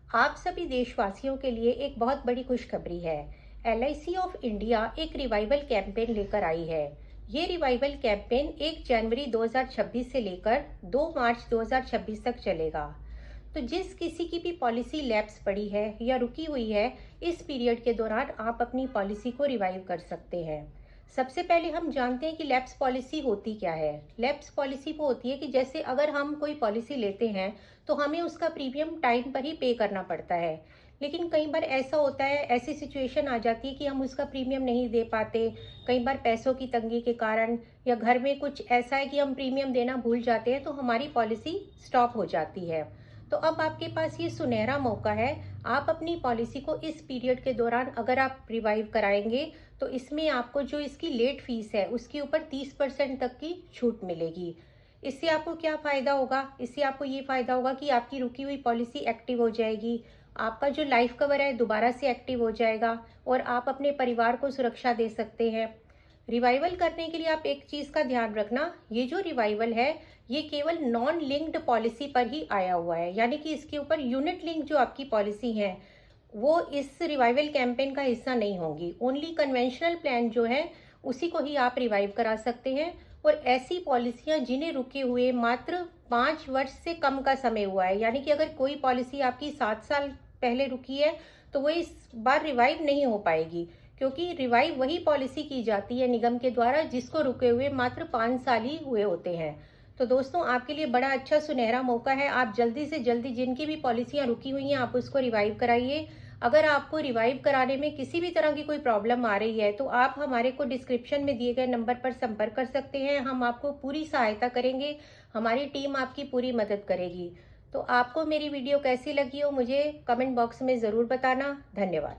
आप सभी देशवासियों के लिए एक बहुत बड़ी खुशखबरी है। एलआईसी ऑफ इंडिया एक रिवाइवल कैंपेन लेकर आई है। ये रिवाइवल कैंपेन 1 जनवरी 2026 से लेकर 2 मार्च 2026 तक चलेगा। तो जिस किसी की भी पॉलिसी लैप्स पड़ी है या रुकी हुई है, इस पीरियड के दौरान आप अपनी पॉलिसी को रिवाइव कर सकते हैं। सबसे पहले हम जानते हैं कि लैप्स पॉलिसी होती क्या है। लैप्स पॉलिसी वो होती है कि जैसे अगर हम कोई पॉलिसी लेते हैं तो हमें उसका प्रीमियम टाइम पर ही पे करना पड़ता है। लेकिन कई बार ऐसा होता है, ऐसी सिचुएशन आ जाती है कि हम उसका प्रीमियम नहीं दे पाते। कई बार पैसों की तंगी के कारण या घर में कुछ ऐसा है कि हम प्रीमियम देना भूल जाते हैं, तो हमारी पॉलिसी स्टॉप हो जाती है। तो अब आपके पास ये सुनहरा मौका है। आप अपनी पॉलिसी को इस पीरियड के दौरान अगर आप रिवाइव कराएंगे तो इसमें आपको जो इसकी लेट फीस है उसके ऊपर 30% तक की छूट मिलेगी। इससे आपको क्या फ़ायदा होगा? इससे आपको ये फ़ायदा होगा कि आपकी रुकी हुई पॉलिसी एक्टिव हो जाएगी। आपका जो लाइफ कवर है दोबारा से एक्टिव हो जाएगा और आप अपने परिवार को सुरक्षा दे सकते हैं। रिवाइवल करने के लिए आप एक चीज़ का ध्यान रखना, ये जो रिवाइवल है ये केवल नॉन लिंक्ड पॉलिसी पर ही आया हुआ है, यानी कि इसके ऊपर यूनिट लिंक जो आपकी पॉलिसी है वो इस रिवाइवल कैंपेन का हिस्सा नहीं होंगी। ओनली कन्वेंशनल प्लान जो है उसी को ही आप रिवाइव करा सकते हैं। और ऐसी पॉलिसियां जिन्हें रुके हुए मात्र 5 वर्ष से कम का समय हुआ है, यानी कि अगर कोई पॉलिसी आपकी 7 साल पहले रुकी है तो वो इस बार रिवाइव नहीं हो पाएगी, क्योंकि रिवाइव वही पॉलिसी की जाती है निगम के द्वारा जिसको रुके हुए मात्र 5 साल ही हुए होते हैं। तो दोस्तों, आपके लिए बड़ा अच्छा सुनहरा मौका है। आप जल्दी से जल्दी जिनकी भी पॉलिसियां रुकी हुई हैं आप उसको रिवाइव कराइए। अगर आपको रिवाइव कराने में किसी भी तरह की कोई प्रॉब्लम आ रही है तो आप हमारे को डिस्क्रिप्शन में दिए गए नंबर पर संपर्क कर सकते हैं। हम आपको पूरी सहायता करेंगे, हमारी टीम आपकी पूरी मदद करेगी। तो आपको मेरी वीडियो कैसी लगी हो मुझे कमेंट बॉक्स में ज़रूर बताना। धन्यवाद।